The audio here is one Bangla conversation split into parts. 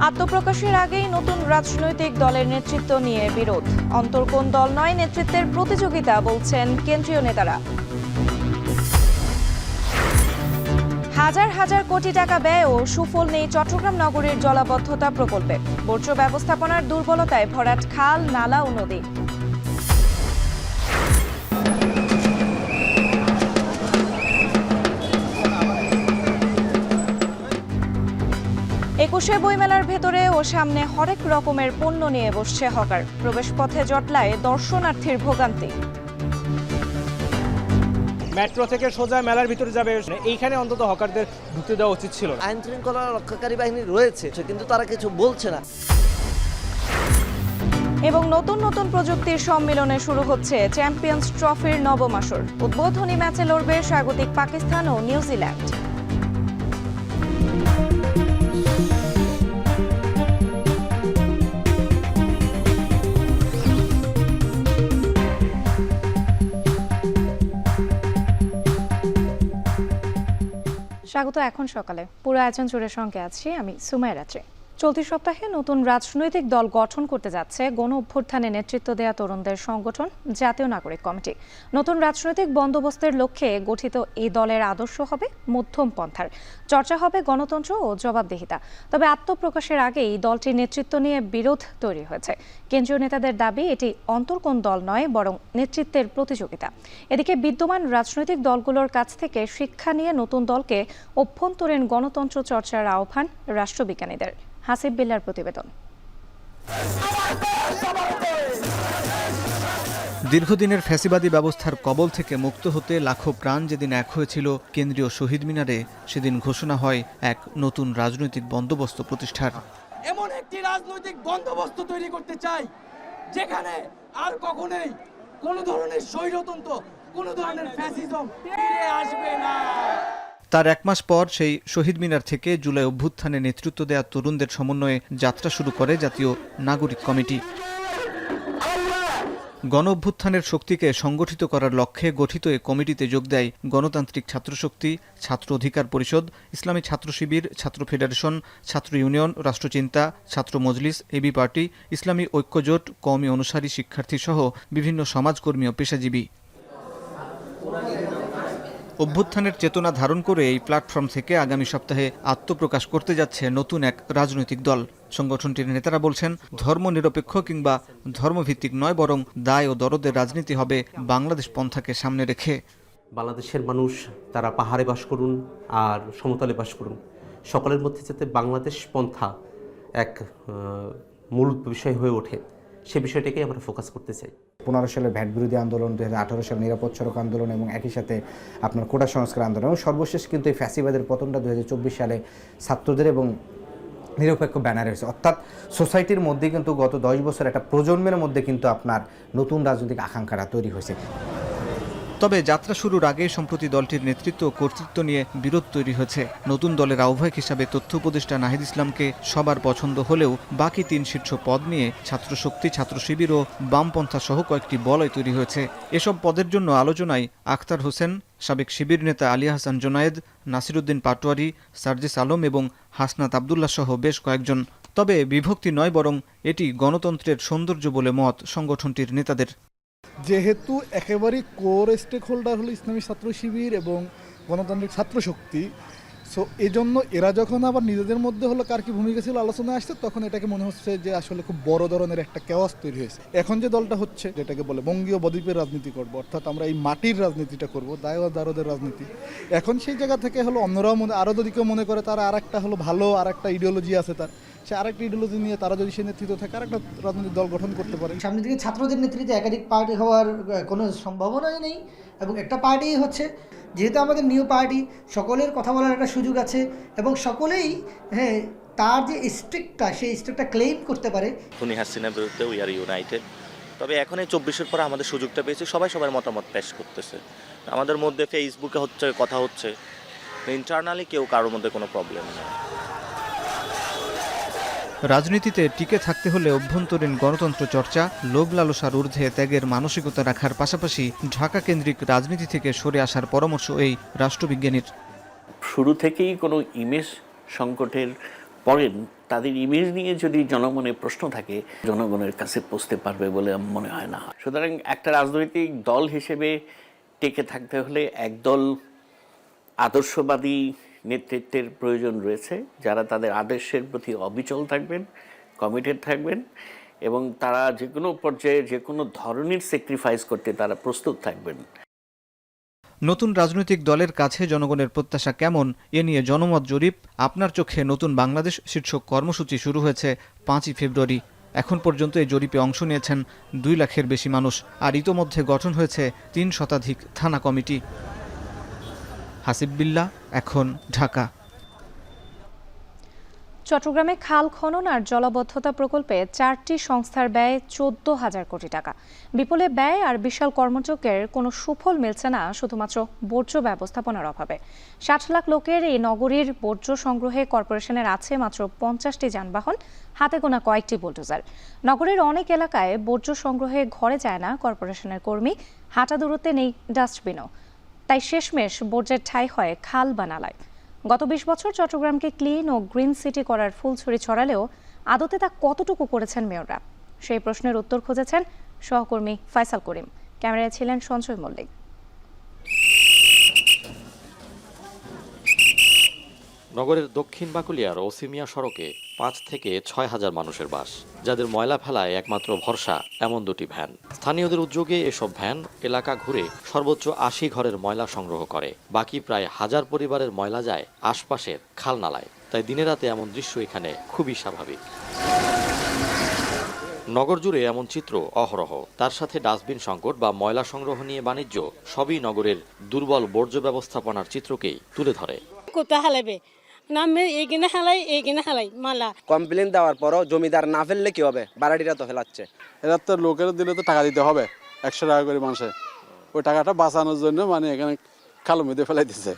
আত্মপ্রকাশের আগেই নতুন রাজনৈতিক দলের নেতৃত্ব নিয়ে বিরোধ। অন্তর কোন দল নয়, নেতৃত্বের প্রতিযোগিতা বলছেন কেন্দ্রীয় নেতারা। হাজার হাজার কোটি টাকা ব্যয়ও সুফল নেই চট্টগ্রাম নগরীর জলাবদ্ধতা প্রকল্পে। বর্জ্য ব্যবস্থাপনার দুর্বলতায় ভরাট খাল, নালা ও নদী। একুশে বইমেলার ভেতরে ও সামনে হরেক রকমের পণ্য নিয়ে বসছে হকার। প্রবেশপথে জটলায় দর্শনার্থীর ভোগান্তি। মেট্রো থেকে সোজা মেলার ভিতরে যাবে, এইখানে অন্তত হকারদের ঢুকতে দেওয়া উচিত ছিল। আইন শৃঙ্খলা রক্ষাকারী বাহিনী রয়েছে, কিন্তু তারা কিছু বলছে না। এবং নতুন নতুন প্রযুক্তির সম্মেলনে শুরু হচ্ছে চ্যাম্পিয়ন্স ট্রফির নবম আসর। উদ্বোধনী ম্যাচে লড়বে স্বাগতিক পাকিস্তান ও নিউজিল্যান্ড। স্বাগত এখন সকালে। পুরো আয়োজন জুড়ে সঙ্গে আছি আমি সুমাইয়া রাত্রি। চলতি সপ্তাহে নতুন রাজনৈতিক দল গঠন করতে যাচ্ছে গণ অভ্যুত্থানে নেতৃত্ব দেয়া তরুণদের সংগঠন জাতীয় নাগরিক কমিটি। নতুন রাজনৈতিক বন্দোবস্তের লক্ষ্যে গঠিত এই দলের আদর্শ হবে মধ্যম পন্থার। চর্চা হবে গণতন্ত্র ও জবাবদিহিতা। তবে আত্মপ্রকাশের আগেই দলটির নেতৃত্ব নিয়ে বিরোধ তৈরি হয়েছে। কেন্দ্রীয় নেতাদের দাবি এটি অন্তর্কোণ দল নয়, বরং নেতৃত্বের প্রতিযোগিতা। এদিকে বিদ্যমান রাজনৈতিক দলগুলোর কাছ থেকে শিক্ষা নিয়ে নতুন দলকে অভ্যন্তরীণ গণতন্ত্র চর্চার আহ্বান রাষ্ট্রবিজ্ঞানীদের। হাসিব বিল্লার প্রতিবেদন। দীর্ঘদিনের ফ্যাসিবাদী ব্যবস্থার কবল থেকে মুক্ত হতে লাখো প্রাণ যেদিন এক হয়েছিল কেন্দ্রীয় শহীদ মিনারে, সেদিন ঘোষণা হয় এক নতুন রাজনৈতিক বন্দোবস্ত প্রতিষ্ঠার। এমন একটি রাজনৈতিক বন্দোবস্ত তৈরি করতে চাই যেখানে আর কখনোই কোনো ধরনের স্বৈরতন্ত্র, কোনো ধরনের ফ্যাসিজম ফিরে আসবে না। তার এক মাস পর সেই শহীদ মিনার থেকে জুলাই অভ্যুত্থানে নেতৃত্ব দেয়া তরুণদের সমন্বয়ে যাত্রা শুরু করে জাতীয় নাগরিক কমিটি। গণ অভ্যুত্থানের শক্তিকে সংগঠিত করার লক্ষ্যে গঠিত এ কমিটিতে যোগ দেয় গণতান্ত্রিক ছাত্রশক্তি, ছাত্র অধিকার পরিষদ, ইসলামী ছাত্র শিবির, ছাত্র ফেডারেশন, ছাত্র ইউনিয়ন, রাষ্ট্রচিন্তা, ছাত্র মজলিস, এবি পার্টি, ইসলামী ঐক্যজোট, কওমি অনুসারী শিক্ষার্থী সহ বিভিন্ন সমাজকর্মী ও পেশাজীবী। অভ্যুত্থানের চেতনা ধারণ করে এই প্ল্যাটফর্ম থেকে আগামী সপ্তাহে আত্মপ্রকাশ করতে যাচ্ছে নতুন এক রাজনৈতিক দল। সংগঠনটির নেতারা বলছেন, ধর্মনিরপেক্ষ কিংবা ধর্মভিত্তিক নয়, বরং দায় ও দরদের রাজনীতি হবে বাংলাদেশ পন্থাকে সামনে রেখে। বাংলাদেশের মানুষ তারা পাহাড়ে বাস করুন আর সমতলে বাস করুন, সকলের মধ্যে যাতে বাংলাদেশ পন্থা এক মূল বিষয় হয়ে ওঠে, সে বিষয়টাকে আমরা ফোকাস করতে চাই। 15 সালের ভ্যাট বিরোধী আন্দোলন, 2018 সালের নিরাপদ সড়ক আন্দোলন এবং একই সাথে আপনার কোটা সংস্কার আন্দোলন, এবং সর্বশেষ কিন্তু এই ফ্যাসিবাদের পতনটা 2024 সালে ছাত্রদের এবং নিরপেক্ষ ব্যানারে হয়েছে। অর্থাৎ সোসাইটির মধ্যে কিন্তু গত 10 বছর একটা প্রজন্মের মধ্যে কিন্তু আপনার নতুন রাজনৈতিক আকাঙ্ক্ষাটা তৈরি হয়েছে। তবে যাত্রা শুরুর আগে সম্প্রতি দলটির নেতৃত্ব ও কর্তৃত্ব নিয়ে বিরোধ তৈরি হয়েছে। নতুন দলের আহ্বায়ক হিসাবে তথ্য উপদেষ্টা নাহিদ ইসলামকে সবার পছন্দ হলেও বাকি 3 শীর্ষ পদ নিয়ে ছাত্রশক্তি, ছাত্র শিবির ও বামপন্থা সহ কয়েকটি বলয় তৈরি হয়েছে। এসব পদের জন্য আলোচনায় আখতার হোসেন, সাবেক শিবির নেতা আলী হাসান জোনায়েদ, নাসিরউদ্দিন পাটোয়ারি, সার্জিস আলম এবং হাসনাত আবদুল্লাহ সহ বেশ কয়েকজন। তবে বিভক্তি নয়, বরং এটি গণতন্ত্রের সৌন্দর্য বলে মত সংগঠনটির নেতাদের। যেহেতু একেবারেই কোর স্টেক হোল্ডার হলো ইসলামী ছাত্র শিবির এবং গণতান্ত্রিক ছাত্র শক্তি, সো এজন্য এরা যখন আবার নিজেদের মধ্যে হলো কার কি ভূমিকা ছিল আলোচনায় আসছে, তখন এটাকে মনে হচ্ছে যে আসলে খুব বড় ধরনের একটা কেওয়াস তৈরি হয়েছে। এখন যে দলটা হচ্ছে, যেটাকে বলে বঙ্গীয় বদ্বীপের রাজনীতি করবো, অর্থাৎ আমরা এই মাটির রাজনীতিটা করব, দায় ও দারদের রাজনীতি, এখন সেই জায়গা থেকে হলো অন্যরাও আরও যদি কেউ মনে করে তারা আর একটা হলো ভালো আর একটা ইডিওলজি আছে, তার সে আরেকটা ইডিওলজি নিয়ে তারা যদি সে নেতৃত্ব থাকে আরেকটা রাজনৈতিক দল গঠন করতে পারে। সামনের দিকে ছাত্রদের নেতৃত্বে একাধিক পার্টি হওয়ার কোনো সম্ভাবনাই নেই, এবং একটা পার্টি হচ্ছে, যেহেতু আমাদের নিউ পার্টি, সকলের কথা বলার একটা সুযোগ আছে এবং সকলেই তার যে স্ট্রিক্টটা, সেই স্ট্রিক্টটা ক্লেইম করতে পারে। খুনি হাসিনার বিরুদ্ধে উই আর ইউনাইটেড। তবে এখন এই 24-এর পরে আমাদের সুযোগটা পেয়েছি, সবাই সবার মতামত পেশ করতেছে। আমাদের মধ্যে ফেসবুকে হচ্ছে, কথা হচ্ছে, ইন্টারনালি কেউ কারোর মধ্যে কোনো প্রবলেম নেই। রাজনীতিতে টিকে থাকতে হলে অভ্যন্তরীণ গণতন্ত্র চর্চা, লোভ লালসার ঊর্ধ্বে ত্যাগের মানসিকতা রাখার পাশাপাশি ঢাকা কেন্দ্রিক রাজনীতি থেকে সরে আসার পরামর্শ এই রাষ্ট্রবিজ্ঞানীর। শুরু থেকেই কোনো ইমেজ সংকটের পড়েন তাদের ইমেজ নিয়ে যদি জনগণের প্রশ্ন থাকে জনগণের কাছে পৌঁছতে পারবে বলে আমার মনে হয় না। সুতরাং একটা রাজনৈতিক দল হিসেবে টিকে থাকতে হলে একদল আদর্শবাদী নেতৃত্বের প্রয়োজন রয়েছে, যারা তাদের আদর্শের প্রতি অবিচল থাকবেন, কমিটেড থাকবেন এবং তারা যে কোনো পর্যায়ে যে কোনো ধরনের স্যাক্রিফাইস করতে তারা প্রস্তুত থাকবেন। নতুন রাজনৈতিক দলের কাছে জনগণের প্রত্যাশা কেমন এ নিয়ে জনমত জরিপ আপনার চোখে নতুন বাংলাদেশ শীর্ষক কর্মসূচি শুরু হয়েছে 5ই ফেব্রুয়ারি। এখন পর্যন্ত এই জরিপে অংশ নিয়েছেন 2 লাখের বেশি মানুষ, আর ইতোমধ্যে গঠন হয়েছে 3 শতাধিক থানা কমিটি। হাসিব বিল্লাহ, এখন, ঢাকা। চট্টগ্রামে খাল খনন আর জলাবদ্ধতা প্রকল্পে 4টি সংস্থার ব্যয় 14,000 কোটি টাকা। বিপুল ব্যয় আর বিশাল কর্মযজ্ঞের কোনো সুফল মিলছে না শুধুমাত্র বর্জ্য ব্যবস্থাপনার অভাবে। 60 লাখ লোকের এই নগরীর বর্জ্য সংগ্রহে কর্পোরেশনের আছে মাত্র 50টি যানবাহন, হাতে গোনা কয়েকটি বুলডোজার। নগরের অনেক এলাকায় বর্জ্য সংগ্রহে ঘরে যায় না কর্পোরেশনের কর্মী, হাঁটা দূরত্বে নেই ডাস্টবিনও। তাই শেষমেশ বর্জ্যের ঠাঁই হয় খাল বা নালায়। গত 20 বছর চট্টগ্রামকে ক্লিন ও গ্রিন সিটি করার ফুলছড়ি ছড়ালেও আদতে তা কতটুকু করেছেন মেয়ররা, সেই প্রশ্নের উত্তর খুঁজেছেন সহকর্মী ফয়সাল করিম। ক্যামেরায় ছিলেন সঞ্জয় মল্লিক। নগরের দক্ষিণ বাকুলিয়ার ওসিমিয়া সড়কে 5 থেকে 6 হাজার মানুষের বাস, যাদের ময়লা ফেলায় একমাত্র ভরসা এমন 2টি ভ্যান। স্থানীয়দের উদ্যোগে এসব ভ্যান এলাকা ঘুরে সর্বোচ্চ 80 ঘরের ময়লা সংগ্রহ করে। বাকি প্রায় 1000 পরিবারের ময়লা যায় আশপাশের খাল নালায়। তাই দিনে রাতে এমন দৃশ্য এখানে খুবই স্বাভাবিক। নগর জুড়ে এমন চিত্র অহরহ। তার সাথে ডাস্টবিন সংকট বা ময়লা সংগ্রহ নিয়ে বাণিজ্য, সবই নগরের দুর্বল বর্জ্য ব্যবস্থাপনার চিত্রকেই তুলে ধরে। কমপ্লেন দেওয়ার পরও জমিদার না ফেললে কি হবে? বাড়াটিরা তো ফেলাচ্ছে। এরা তো লোকের দিলে তো টাকা দিতে হবে 100 টাকা করে মানুষে, ওই টাকাটা বাঁচানোর জন্য মানে এখানে কালো মধ্যে ফেলাই দিচ্ছে।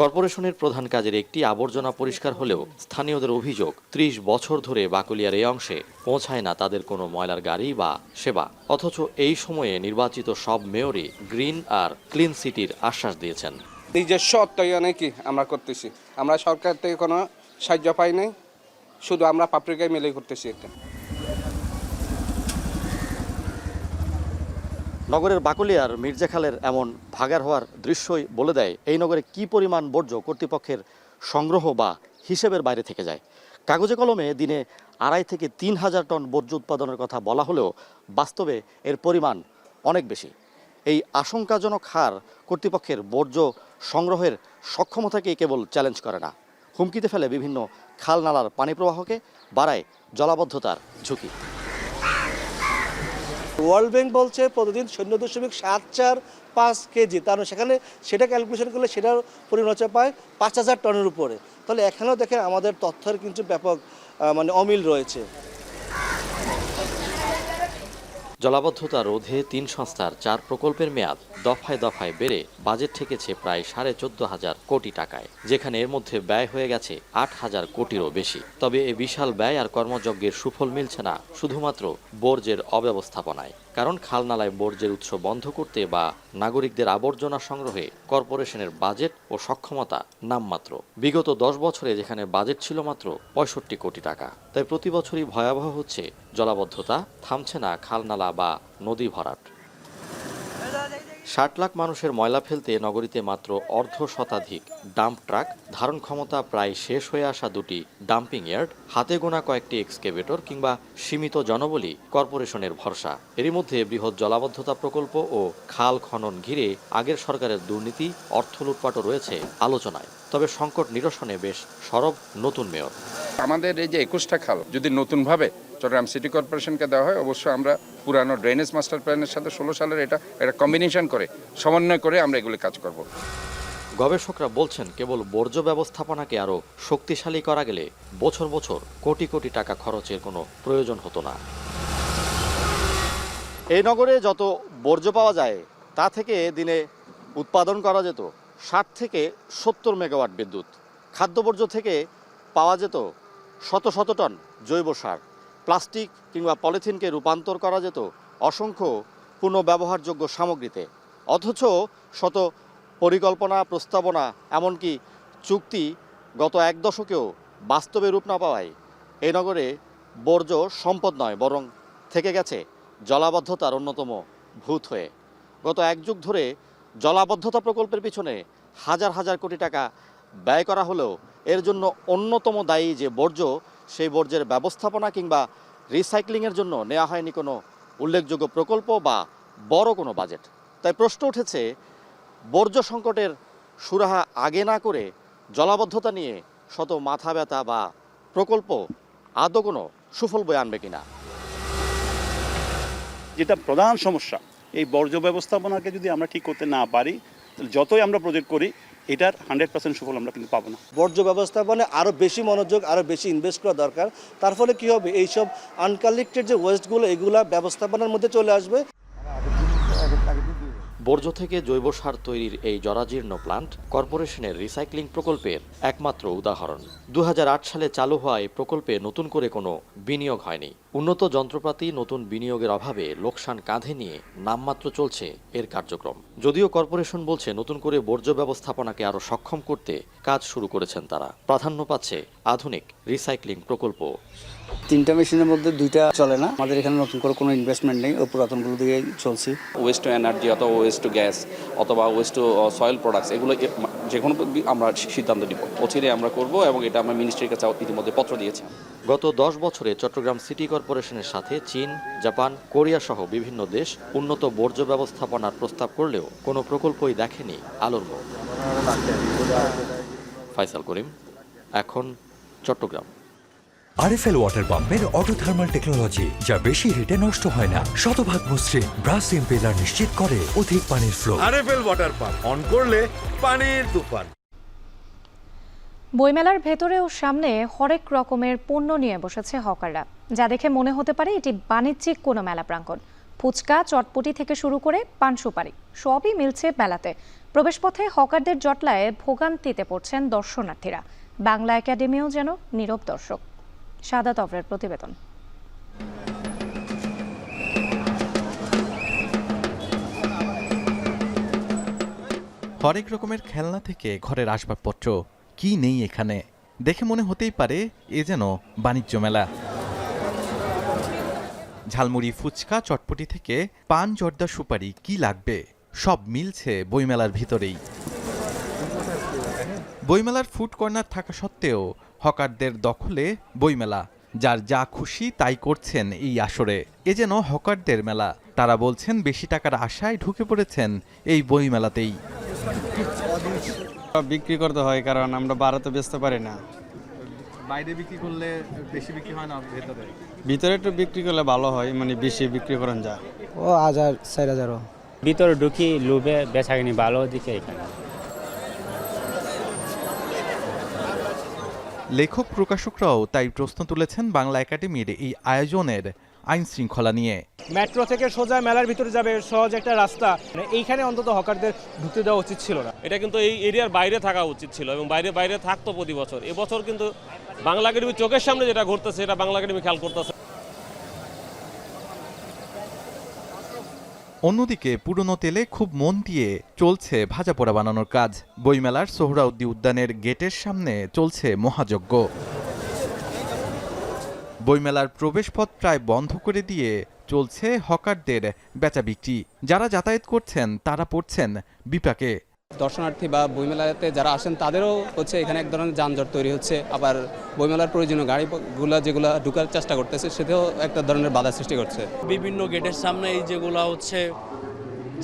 কর্পোরেশনের প্রধান কাজের একটি আবর্জনা পরিষ্কার হলেও স্থানীয়দের অভিযোগ 30 বছর ধরে বাকুলিয়ার এই অংশে পৌঁছায় না তাদের কোনো ময়লার গাড়ি বা সেবা। অথচ এই সময়ে নির্বাচিত সব মেয়রই গ্রিন আর ক্লিন সিটির আশ্বাস দিয়েছেন। নিজস্ব অর্থায়নে কি আমরা করতেছি, আমরা সরকার থেকে কোনো সাহায্য পাই নাই, শুধু আমরা পাবলিকায় মিলে করতেছি এটা। নগরের বাকুলিয়ার মির্জাখালের এমন ভাগার হওয়ার দৃশ্যই বলে দেয় এই নগরে কি পরিমাণ বর্জ্য কর্তৃপক্ষের সংগ্রহ বা হিসেবের বাইরে থেকে যায়। কাগজে কলমে দিনে 2.5 থেকে 3 হাজার টন বর্জ্য উৎপাদনের কথা বলা হলেও বাস্তবে এর পরিমাণ অনেক বেশি। এই আশঙ্কাজনক হার কর্তৃপক্ষের বর্জ্য সংগ্রহের সক্ষমতাকে কেবল চ্যালেঞ্জ করে না, হুমকিতে ফেলে বিভিন্ন খাল নালার পানি প্রবাহকে, বাড়ায় জলাবদ্ধতার ঝুঁকি। ওয়ার্ল্ড ব্যাংক বলছে প্রতিদিন 0.745 কেজি, তার সেখানে সেটা ক্যালকুলেশন করলে সেটার পরিমাণ হচ্ছে প্রায় 5000 টনের উপরে। তাহলে এখানেও দেখেন আমাদের তথ্যের কিন্তু ব্যাপক মানে অমিল রয়েছে। জলাবদ্ধতা রোধে 3 সংস্থার 4 প্রকল্পের মেয়াদ দফায় দফায় বেড়ে বাজেট ঠেকেছে প্রায় 14,500 কোটি টাকায়, যেখানে এর মধ্যে ব্যয় হয়ে গেছে 8,000 কোটিরও বেশি। তবে এই বিশাল ব্যয় আর কর্মযজ্ঞের সুফল মিলছে না শুধুমাত্র বর্জ্যের অব্যবস্থাপনায়। কারণ খালনালায় বর্জ্যের উৎস বন্ধ করতে বা নাগরিকদের আবর্জনা সংগ্রহে কর্পোরেশনের বাজেট ও সক্ষমতা নামমাত্র। বিগত 10 বছরে যেখানে বাজেট ছিল মাত্র 65 কোটি টাকা, তাই প্রতি বছরই ভয়াবহ হচ্ছে জলাবদ্ধতা, থামছে না খালনালা বা নদী ভরাট। 60 লাখ মানুষের ময়লা ফেলতে নগরীতে মাত্র 1/2 শতাধিক ডাম্প ট্রাক, ধারণ ক্ষমতা প্রায় শেষ হয়ে আসা 2টি ডাম্পিং ইয়ার্ড, হাতে গোনা কয়েকটি এক্সকেভেটর কিংবা সীমিত জনবলই কর্পোরেশনের ভরসা। এরই মধ্যে বৃহৎ জলাবদ্ধতা প্রকল্প ও খাল খনন ঘিরে আগের সরকারের দুর্নীতি, অর্থ লুটপাটও রয়েছে আলোচনায়। তবে সংকট নিরসনে বেশ সরব নতুন মেয়র। আমাদের এই যে 21টা খাল যদি নতুনভাবে চট্টগ্রাম সিটি কর্পোরেশনকে দেওয়া হয়, অবশ্যই আমরা পুরানো ড্রেনেজ মাস্টার প্ল্যানের সাথে 16 সালের এটা কম্বিনেশন করে সমন্বয় করে আমরা এগুলি কাজ করব। গবেষকরা বলছেন কেবল বর্জ্য ব্যবস্থাপনাকে আরও শক্তিশালী করা গেলে বছর বছর কোটি কোটি টাকা খরচের কোনো প্রয়োজন হতো না। এই নগরে যত বর্জ্য পাওয়া যায় তা থেকে দিনে উৎপাদন করা যেত 60 থেকে 70 মেগাওয়াট বিদ্যুৎ। খাদ্য বর্জ্য থেকে পাওয়া যেত শত শত টন জৈব সার। প্লাস্টিক কিংবা পলিথিনকে রূপান্তর করা যেত অসংখ্য পুনঃব্যবহারযোগ্য সামগ্রীতে। অথচ শত পরিকল্পনা, প্রস্তাবনা, এমনকি চুক্তি গত 1 দশকেও বাস্তবে রূপ না পাওয়ায় এই নগরে বর্জ্য সম্পদ নয়, বরং থেকে গেছে জলাবদ্ধতার অন্যতম ভূত হয়ে। গত এক যুগ ধরে জলাবদ্ধতা প্রকল্পের পিছনে হাজার হাজার কোটি টাকা ব্যয় করা হলেও এর জন্য অন্যতম দায়ী যে বর্জ্য, সেই বর্জ্যের ব্যবস্থাপনা কিংবা রিসাইক্লিংয়ের জন্য নেওয়া হয়নি কোনো উল্লেখযোগ্য প্রকল্প বা বড় কোনো বাজেট। তাই প্রশ্ন উঠেছে, বর্জ্য সংকটের সুরাহা আগে না করে জলাবদ্ধতা নিয়ে শত মাথা ব্যথা বা প্রকল্প আদৌ কোনো সুফল বয়ে আনবে কিনা। যেটা প্রধান সমস্যা, এই বর্জ্য ব্যবস্থাপনাকে যদি আমরা ঠিক করতে না পারি, যতই আমরা প্রজেক্ট করি এটার 100% সুফল আমরা কিন্তু পাবো না। বর্জ্য ব্যবস্থাপনায় আরও বেশি মনোযোগ, আরও বেশি ইনভেস্ট করা দরকার। তার ফলে কী হবে, এইসব আনকালেক্টেড যে ওয়েস্টগুলো, এগুলা ব্যবস্থাপনার মধ্যে চলে আসবে। বর্জ্য থেকে জৈব সার তৈরির এই জরাজীর্ণ প্লান্ট কর্পোরেশনের রিসাইক্লিং প্রকল্পের একমাত্র উদাহরণ। 2008 সালে চালু হওয়া এই প্রকল্পে নতুন করে কোনো বিনিয়োগ হয়নি। উন্নত যন্ত্রপাতি, নতুন বিনিয়োগের অভাবে লোকসান কাঁধে নিয়ে নামমাত্র চলছে এর কার্যক্রম। যদিও কর্পোরেশন বলছে নতুন করে বর্জ্য ব্যবস্থাপনাকে আরও সক্ষম করতে কাজ শুরু করেছেন তারা। প্রাধান্য পাচ্ছে আধুনিক রিসাইক্লিং প্রকল্প। 3টা মেশিনের মধ্যে 2টা চলে না। আমাদের এখানে নতুন করে কোনো ইনভেস্টমেন্ট নেই, ওই পুরাতনগুলো দিয়েই চলছি। ওয়েস্ট টু এনার্জি অথবা ওয়েস্ট টু গ্যাস অথবা ওয়েস্ট টু সয়েল প্রোডাক্টস, এগুলো যে কোনো আমরা সিদ্ধান্ত নিব, অচিরে আমরা করব, এবং এটা আমরা মিনিস্ট্রির কাছে ইতিমধ্যে পত্র দিয়েছি। গত 10 বছরে চট্টগ্রাম সিটি কর্পোরেশনের সাথে চীন, জাপান, কোরিয়া সহ বিভিন্ন দেশ উন্নত বর্জ্য ব্যবস্থাপনার প্রস্তাব করলেও কোনো প্রকল্পই দেখেনি আলোর মুখ। ফাইসাল করিম, এখন চট্টগ্রাম। আরএফএল ওয়াটার পাম্পের অটো থার্মাল টেকনোলজি, যা বেশি হিটে নষ্ট হয় না, শতভাগ মসৃণ, ব্রাশ ইম্পেলার নিশ্চিত করে অধিক পানির flow. RFL water pump on করলে পানির তুফান। বইমেলার ভেতরে ও সামনে হরেক রকমের পণ্য নিয়ে বসেছে হকাররা, যা দেখে মনে হতে পারে এটি বাণিজ্যিক কোনো মেলা প্রাঙ্গণ। ফুচকা, চটপটি থেকে শুরু করে পান সুপারি সবই মিলছে মেলাতে। প্রবেশপথে হকারদের জটলায় ভোগান্তিতে পড়ছেন দর্শনার্থীরা। বাংলা একাডেমিও যেন নীরব দর্শক। সাদাত অফরের প্রতিবেদন। হরেক রকমের খেলনা থেকে ঘরের আসবাবপত্র, কি নেই এখানে? দেখে মনে হতেই পারে এ যেন বাণিজ্য মেলা। ঝালমুড়ি, ফুচকা, চটপটি থেকে পান, জর্দা, সুপারি, কি লাগবে সব মিলছে বইমেলার ভিতরেই। বইমেলার ফুড কর্নার থাকা সত্ত্বেও হকারদের দখলে বইমেলা। যার যা খুশি তাই করছেন এই আসরে। এ যেন হকারদের মেলা। তারা বলছেন বেশি টাকার আশায় ঢুকে পড়েছেন এই বইমেলাতেই। বিক্রি করতে হয়, কারণ আমরা বাড়াতে বেচতে পারি না। বাইরে বিক্রি করলে বেশি বিক্রি হয় না, ভিতরে একটু বিক্রি করলে ভালো হয়, মানে বেশি বিক্রি করেন যায়। ও 1000 4000 ভিতরে ঢুকি লোভে বেচাকিনি ভালো দিকে এখানে। লেখক প্রকাশকরাও তাই প্রশ্ন তুলেছেন বাংলা একাডেমির এই আয়োজনের আইন শৃঙ্খলা নিয়ে। মেট্রো থেকে সোজা মেলার ভিতরে যাবে সহজ একটা রাস্তা, এইখানে অন্তত হকারদের ঢুকতে দেওয়া উচিত ছিল না। এটা কিন্তু এই এরিয়ার বাইরে থাকা উচিত ছিল, এবং বাইরে থাকতো প্রতি বছর। এবছর কিন্তু বাংলা একাডেমির চোখের সামনে যেটা ঘটতেছে, এটা বাংলা একাডেমি খেয়াল করতেছে। অন্যদিকে পুরনো তেলে খুব মন দিয়ে চলছে ভাজা পোড়া বানানোর কাজ। বইমেলার সোহরাউদ্দি উদ্যানের গেটের সামনে চলছে মহাযজ্ঞ। বইমেলার প্রবেশপথ প্রায় বন্ধ করে দিয়ে চলছে হকারদের বেচা বিক্রি। যারা যাতায়াত করছেন তারা পড়ছেন বিপাকে। দর্শনার্থী বা বইমেলাতে যারা আসেন তাদেরও হচ্ছে এখানে এক ধরনের যানজট তৈরি হচ্ছে। আবার বইমেলার প্রয়োজনীয় গাড়িগুলো যেগুলো ঢুকার চেষ্টা করতেছে, সেটাও একটা ধরনের বাধা সৃষ্টি করছে। বিভিন্ন গেটের সামনে এই যেগুলো হচ্ছে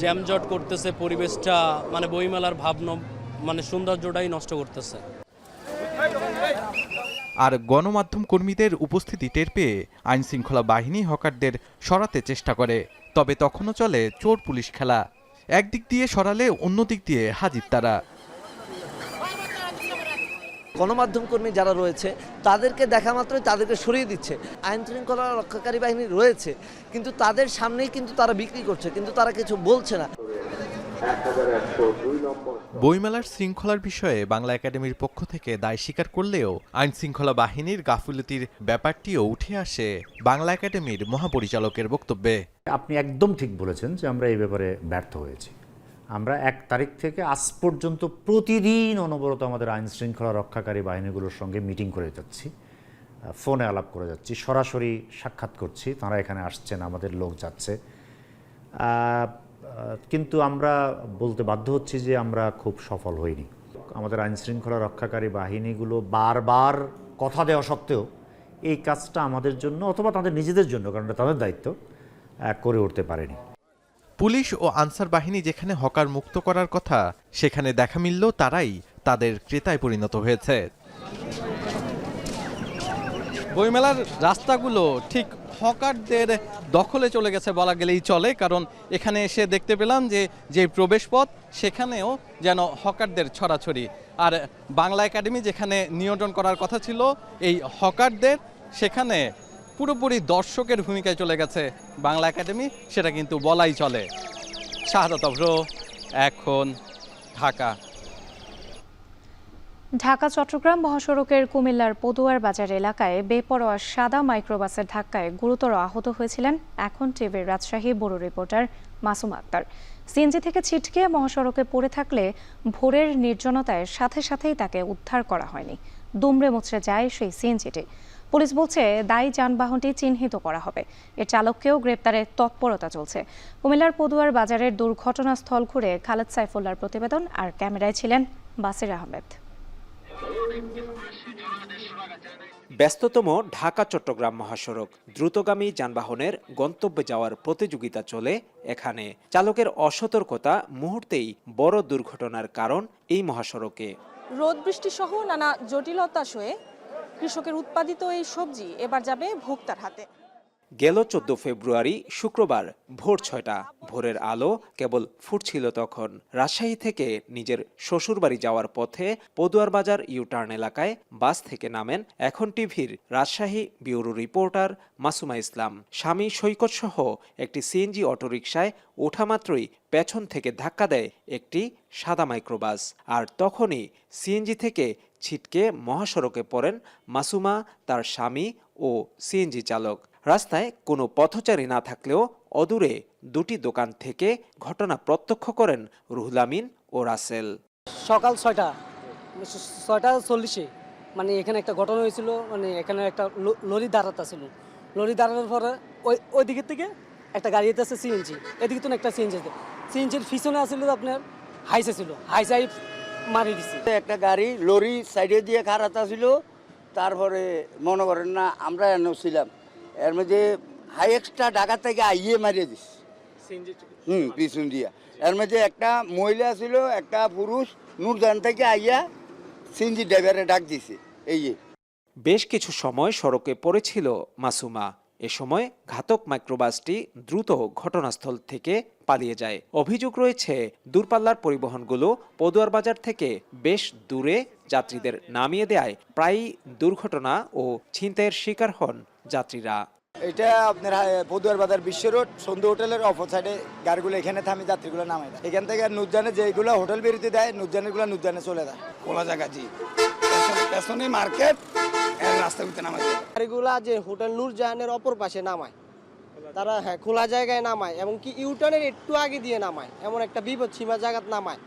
জ্যামজট করতেছে, পরিবেশটা মানে বইমেলার মানে সৌন্দর্যটাই নষ্ট করতেছে। আর গণমাধ্যম কর্মীদের উপস্থিতি টের পেয়ে আইন শৃঙ্খলা বাহিনী হকারদের সরাতে চেষ্টা করে। তবে তখনও চলে চোর পুলিশ খেলা। একদিক দিয়ে সরালে অন্য দিক দিয়ে হাজির তারা। গণমাধ্যম কর্মী যারা রয়েছে তাদেরকে দেখা মাত্রই তাদেরকে সরিয়ে দিচ্ছে। আইন শৃঙ্খলা রক্ষাকারী বাহিনী রয়েছে, কিন্তু তাদের সামনেই কিন্তু তারা বিক্রি করছে, কিন্তু তারা কিছু বলছে না। বইমেলার শৃঙ্খলার বিষয়ে বাংলা একাডেমির পক্ষ থেকে দায় স্বীকার করলেও আইন শৃঙ্খলা বাহিনীর গাফিলতির ব্যাপারটিও উঠে আসে বাংলা একাডেমির মহাপরিচালকের বক্তব্যে। আপনি একদম ঠিক বলেছেন যে আমরা এই ব্যাপারে ব্যর্থ হয়েছি। আমরা 1 তারিখ থেকে আজ পর্যন্ত প্রতিদিন অনবরত আমাদের আইন শৃঙ্খলা রক্ষাকারী বাহিনীগুলোর সঙ্গে মিটিং করে যাচ্ছি, ফোনে আলাপ করে যাচ্ছি, সরাসরি সাক্ষাৎ করছি, তারা এখানে আসছেন, আমাদের লোক যাচ্ছে। কিন্তু আমরা বলতে বাধ্য হচ্ছি যে আমরা খুব সফল হইনি। আমাদের আইন শৃঙ্খলা রক্ষাকারী বাহিনীগুলো বারবার কথা দেওয়া সত্ত্বেও এই কাজটা আমাদের জন্য অথবা তাদের নিজেদের জন্য, কারণ এটা তাদের দায়িত্ব, করে উঠতে পারেনি। পুলিশ ও আনসার বাহিনী যেখানে হকার মুক্ত করার কথা, সেখানে দেখা মিলল তারাই তাদের ক্রেতায় পরিণত হয়েছে। বইমেলার রাস্তাগুলো ঠিক হকারদের দখলে চলে গেছে বলা গেলেই চলে, কারণ এখানে এসে দেখতে পেলাম যে প্রবেশপথ সেখানেও যেন হকারদের ছড়াছড়ি। আর বাংলা একাডেমি যেখানে নিয়ন্ত্রণ করার কথা ছিল এই হকারদের, সেখানে পুরোপুরি দর্শকের ভূমিকায় চলে গেছে বাংলা একাডেমি, সেটা কিন্তু বলাই চলে। শাহাদাত অভ্র, এখন ঢাকা। ঢাকা চট্টগ্রাম মহাসড়কের কুমিল্লার পদুয়ার বাজার এলাকায় বেপরোয়া সাদা মাইক্রোবাসের ধাক্কায় গুরুতর আহত হয়েছিলেন এখন টিভির Rajshahi bureau reporter Masuma Akter. CNG থেকে ছিটকে মহাসড়কে পড়ে থাকলে ভোরের নির্জনতায় সাথে সাথেই তাকে উদ্ধার করা হয়নি। দুমড়ে মুচড়ে যায় সেই সিএনজিটি। পুলিশ বলছে দায়ী যানবাহনটি চিহ্নিত করা হবে। এর চালককেও গ্রেপ্তারের তৎপরতা চলছে। কুমিল্লার পদুয়ার বাজারের দুর্ঘটনাস্থল ঘুরে খালেদ সাইফুল্লাহর প্রতিবেদন, আর ক্যামেরায় ছিলেন বাসির আহমেদ। ব্যস্ততম ঢাকা চট্টগ্রাম মহাসড়ক, দ্রুতগামী যানবাহনের গন্তব্যে যাওয়ার প্রতিযোগিতা চলে এখানে। চালকের অসতর্কতা মুহূর্তেই বড় দুর্ঘটনার কারণ এই মহাসড়কে। রোদ বৃষ্টি সহ নানা জটিলতা সয়ে কৃষকের উৎপাদিত এই সবজি এবার যাবে ভোক্তার হাতে। গেল 14 ফেব্রুয়ারি শুক্রবার ভোর 6টা, ভোরের আলো কেবল ফুটছিল তখন। রাজশাহী থেকে নিজের শ্বশুরবাড়ি যাওয়ার পথে পদুয়ার বাজার ইউটার্ন এলাকায় বাস থেকে নামেন এখন টিভির রাজশাহী ব্যুরো রিপোর্টার মাসুমা ইসলাম। স্বামী সৈকত সহ একটি সিএনজি অটোরিকশায় ওঠা মাত্রই পেছন থেকে ধাক্কা দেয় একটি সাদা মাইক্রোবাস, আর তখনই সিএনজি থেকে ছিটকে মহাসড়কে পড়েন মাসুমা, তার স্বামী ও সিএনজি চালক। রাস্তায় কোনো পথচারী না থাকলেও অদূরে দুটি দোকান থেকে ঘটনা প্রত্যক্ষ করেন রুহুল আমিন ও রাসেল। সকাল 6:40 মানে এখানে একটা ঘটনা হয়েছিল। মানে এখানে একটা লরি দাঁড়াতে ছিল, লরি দাঁড়ানোর পরে ওই দিকের থেকে একটা গাড়ি আছে সিএনজি, এদিকে তো একটা সিএনজির পিছনে আসছিল আপনার হাইসে ছিল, হাইসাই মারি দিচ্ছে একটা গাড়ি, লরি সাইডে দিয়ে খারাপ ছিল। তারপরে মনে করেন না আমরা এনে ছিলাম, এর মধ্যে হাই এক্সট্রা ঢাকা থেকে আইয়ে মারিয়ে দিস পিছন দিয়া। এর মধ্যে একটা মহিলা ছিল, একটা পুরুষ নূরজান থেকে আইয়া সিএনজি ড্রাইভারে ডাক দিছে। এই বেশ কিছু সময় সড়কে পড়েছিল মাসুমা। এ সময় ঘাতক মাইক্রোবাসটি দ্রুত ঘটনাস্থল থেকে পালিয়ে যায়। অভিযোগ রয়েছে দূরপাল্লার পরিবহনগুলো পদুয়ার বাজার থেকে বেশ দূরে যাত্রীদের নামিয়ে দেয় প্রায়ই দুর্ঘটনা ও ছিনতাইয়ের শিকার হন যাত্রীরা। এটা আপনার পদুয়ার বাজার বিশ্ব রোড সন্ধু হোটেলের অপর সাইডে গাড়িগুলো এখানে থামি যাত্রীগুলো নামায় দেয়। এখান থেকে নুরজানে যেগুলো হোটেল বেরোতে দেয়, নুরজানেরগুলো নুরজানে চলে যায়। খোলা জায়গা জি পেছনে মার্কেট, রাস্তার ভিতরে নামায় দেয় গাড়িগুলা যে হোটেল নূরজাহানের অপর পাশে নামায়, তারা খোলা জায়গায় নামায় এবং কি ইউটার্নের একটু আগে দিয়ে নামায়, এমন একটা বিপদ সীমা জায়গায় নামায়।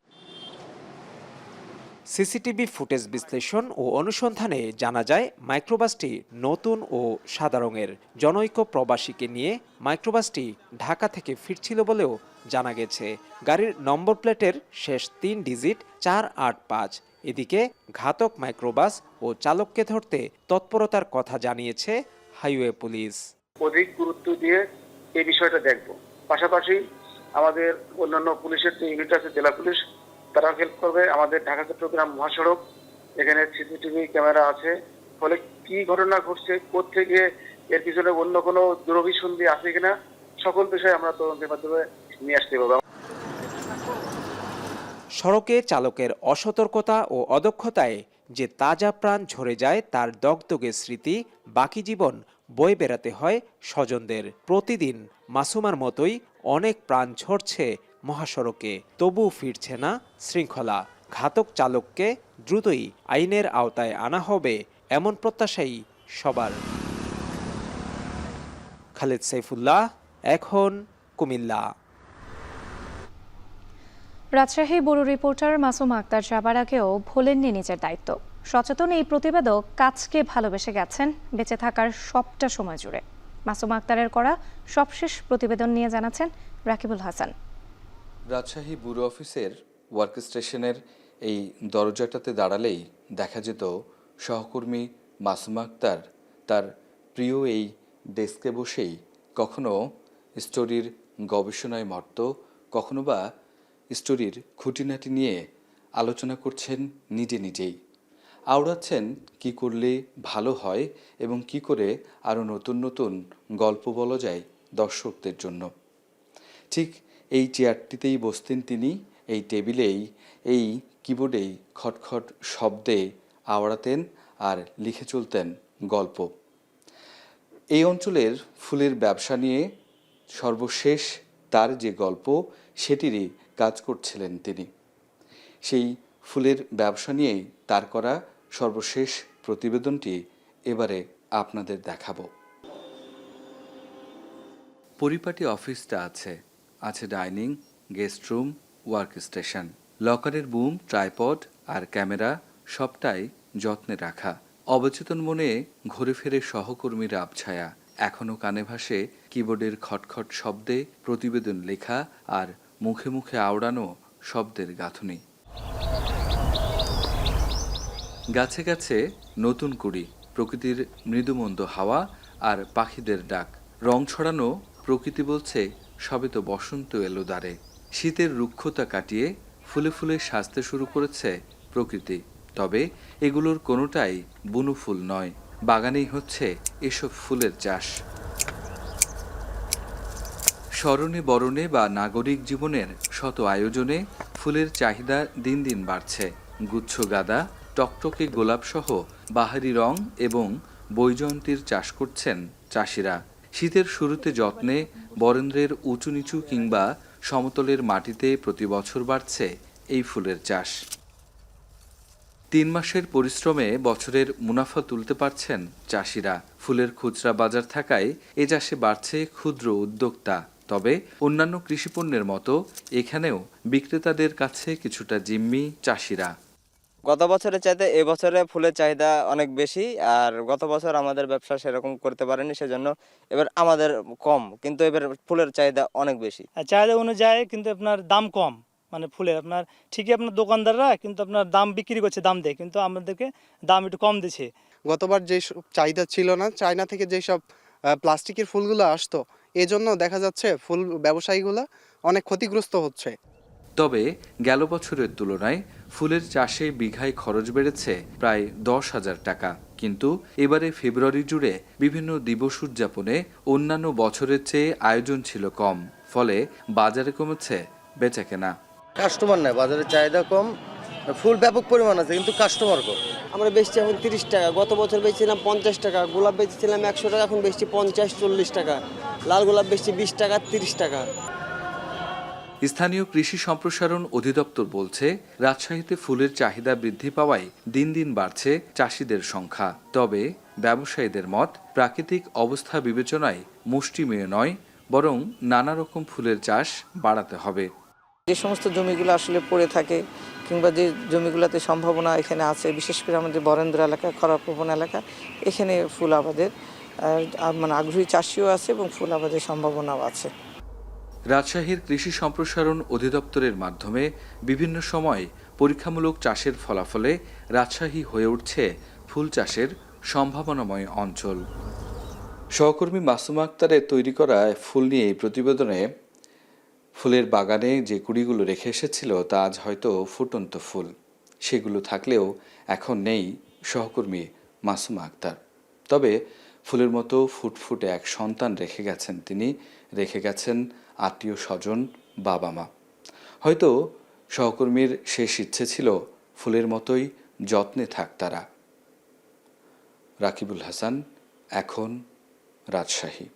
সিসিটিভি ফুটেজ বিশ্লেষণ ও অনুসন্ধানে জানা যায় মাইক্রোবাসটি নতুন ও সাদা রঙের। জনৈক প্রবাসীকে নিয়ে মাইক্রোবাসটি ঢাকা থেকে ফিরছিল বলেও জানা গেছে। গাড়ির নম্বর প্লেটের শেষ 3 ডিজিট 485। এদিকে ঘাতক মাইক্রোবাস ও চালককে ধরতে তৎপরতার কথা জানিয়েছে হাইওয়ে পুলিশ। অধিক গুরুত্ব দিয়ে এই বিষয়টা দেখব। পাশাপাশি আমাদের অন্যান্য পুলিশের যে ইউনিট আছে, জেলা পুলিশ, তারা হেল্প করবে। আমাদের ঢাকা চট্টগ্রাম মহাসড়ক, এখানে সিসিটিভি ক্যামেরা আছে, ফলে কি ঘটনা ঘটছে, কোত্থেকে এর পিছনে অন্য কোনো দুরভিসন্ধি আছে কিনা, সকল বিষয়ে আমরা তদন্তের মাধ্যমে নিয়ে আসতে পারবো। সড়কে চালকের অসতর্কতা ও অদক্ষতায় যে তাজা প্রাণ ঝরে যায় তার দগদগে স্মৃতি বাকি জীবন বয়ে বেড়াতে হয় স্বজনদের। প্রতিদিন মাসুমার মতোই অনেক প্রাণ ঝরছে মহাসড়কে, তবুও ফিরছে না শৃঙ্খলা। ঘাতক চালককে দ্রুতই আইনের আওতায় আনা হবে এমন প্রত্যাশাই সবার। খালেদ সাইফুল্লাহ, এখন কুমিল্লা। রাজশাহী ব্যুরো রিপোর্টার মাসুম আক্তার যাবার আগেও ভোলেননি নিজের দায়িত্ব। সচেতন এই প্রতিবেদক কাজকে ভালোবেসে গেছেন বেঁচে থাকার সবটা সময় জুড়ে। মাসুম আক্তারের করা সবশেষ প্রতিবেদন নিয়ে জানাচ্ছেন রাকিবুল হাসান। রাজশাহী ব্যুরো অফিসের ওয়ার্ক স্টেশনের এই দরজাটাতে দাঁড়ালেই দেখা যেত সহকর্মী মাসুম আক্তার তার প্রিয় এই ডেস্কে বসেই কখনো স্টোরির গবেষণায় মত্ত, কখনো বা স্টোরির খুঁটিনাটি নিয়ে আলোচনা করছেন নিজে নিজেই, আওড়াচ্ছেন কি করলে ভালো হয় এবং কি করে আরও নতুন নতুন গল্প বলা যায় দর্শকদের জন্য। ঠিক এই চেয়ারটিতেই বসতেন তিনি, এই টেবিলেই, এই কিবোর্ডেই খটখট শব্দে আওড়াতেন আর লিখে চলতেন গল্প। এই অঞ্চলের ফুলের ব্যবসা নিয়ে সর্বশেষ তার যে গল্প সেটিরই কাজ করছিলেন তিনি। সেই ফুলের ব্যবসা নিয়েই তার করা সর্বশেষ প্রতিবেদনটি এবারে আপনাদের দেখাবো। পরিপাটি অফিসটা আছে dining, guest room, work station, লকারের বুম, ট্রাইপড আর ক্যামেরা সবটাই যত্নে রাখা। অবচেতন মনে ঘুরে ফেরে সহকর্মীর আবছায়া, এখনও কানে ভাসে কিবোর্ডের খটখট শব্দে প্রতিবেদন লেখা আর মুখে মুখে আওড়ানো শব্দের গাঁথুনি। গাছে গাছে নতুন কুড়ি, প্রকৃতির মৃদুমন্দ হাওয়া আর পাখিদের ডাক, রং ছড়ানো প্রকৃতি বলছে সবে তো বসন্ত এলো দ্বারে। শীতের রুক্ষতা কাটিয়ে ফুলে ফুলে সাজতে শুরু করেছে প্রকৃতি, তবে এগুলোর কোনোটাই বুনো ফুল নয়, বাগানেই হচ্ছে এসব ফুলের চাষ। স্মরণে বরণে বা নাগরিক জীবনের শত আয়োজনে ফুলের চাহিদা দিন দিন বাড়ছে। গুচ্ছ গাঁদা, টকটকে গোলাপসহ বাহারি রং এবং বৈজয়ন্তীর চাষ করছেন চাষিরা। শীতের শুরুতে যত্নে বরেন্দ্রের উঁচু নিচু কিংবা সমতলের মাটিতে প্রতি বছর বাড়ছে এই ফুলের চাষ। 3 মাসের পরিশ্রমে বছরের মুনাফা তুলতে পারছেন চাষিরা। ফুলের খুচরা বাজার থাকায় এ চাষে বাড়ছে ক্ষুদ্র উদ্যোক্তা। তবে অন্যান্য কৃষিপণ্যের মতো এখানেও বিক্রেতাদের কাছে কিছুটা জিম্মি চাষিরা। গত বছরের চাইতে এবছরে ফুলের চাহিদা অনেক বেশি, আর গত বছর আমাদের ব্যবসা সেরকম করতে পারেনি, সেজন্য এবার আমাদের কম, কিন্তু এবার ফুলের চাহিদা অনেক বেশি। চাহিদা অনুযায়ী কিন্তু আপনার দাম কম, মানে ফুলের আপনার ঠিকই আপনার দোকানদাররা কিন্তু আপনার দাম বিক্রি করছে দাম দিয়ে, কিন্তু আমাদেরকে দাম একটু কম দিচ্ছে। গতবার যে চাহিদা ছিল না, চায়না থেকে যেসব প্লাস্টিকের ফুলগুলো আসতো, এজন্য দেখা যাচ্ছে ফুল ব্যবসায়ীগুলো অনেক ক্ষতিগ্রস্ত হচ্ছে। তবে গেল বছরের তুলনায় ফুলের চাষে বিঘায় খরচ বেড়েছে প্রায় 10,000 টাকা। কিন্তু এবারে ফেব্রুয়ারি জুড়ে বিভিন্ন দিবস উদযাপনে অন্যান্য বছরের চেয়ে আয়োজন ছিল কম, ফলে বাজারে কমেছে বেচাকেনা। কাস্টমার নেই, বাজারে চাহিদা কম, ফুল ব্যাপক পরিমাণ আছে কিন্তু কাস্টমার কম। আমরা বেচছি এখন 30 টাকা, গত বছর বেচছিলাম 50 টাকা, গোলাপ বেচছিলাম 100 টাকা, এখন বেচছি 50-40 টাকা, লাল গোলাপ বেচছি 20 টাকা 30 টাকা। স্থানীয় কৃষি সম্প্রসারণ অধিদপ্তর বলছে, রাজশাহীতে ফুলের চাহিদা বৃদ্ধি পাওয়ায় দিন দিন বাড়ছে চাষিদের সংখ্যা। তবে ব্যবসায়ীদের মত, প্রাকৃতিক অবস্থা বিবেচনায় মুষ্টিমেয় নয়, বরং নানা রকম ফুলের চাষ বাড়াতে হবে। যে সমস্ত জমিগুলো আসলে পড়ে থাকে কিংবা যে জমিগুলোতে সম্ভাবনা এখানে আছে, বিশেষ করে আমাদের বরেন্দ্র এলাকা, খরাপ্রবণ এলাকা, এখানে ফুল আবাদের মানে আগ্রহী চাষিও আছে এবং ফুল আবাদের সম্ভাবনাও আছে। রাজশাহীর কৃষি সম্প্রসারণ অধিদপ্তরের মাধ্যমে বিভিন্ন সময় পরীক্ষামূলক চাষের ফলাফলে রাজশাহী হয়ে উঠছে ফুল চাষের সম্ভাবনাময় অঞ্চল। সহকর্মী মাসুম আক্তারের তৈরি করা ফুল নিয়ে এই প্রতিবেদনে ফুলের বাগানে যে কুড়িগুলো রেখে এসেছিল তা আজ হয়তো ফুটন্ত ফুল, সেগুলো থাকলেও এখন নেই সহকর্মী মাসুম আক্তার। তবে ফুলের মতো ফুটফুটে এক সন্তান রেখে গেছেন তিনি, রেখে গেছেন আত্মীয় স্বজন, বাবা মা। হয়তো সহকর্মীর শেষ ইচ্ছে ছিল ফুলের মতোই যত্নে থাক তারা। রাকিবুল হাসান, এখন, রাজশাহী।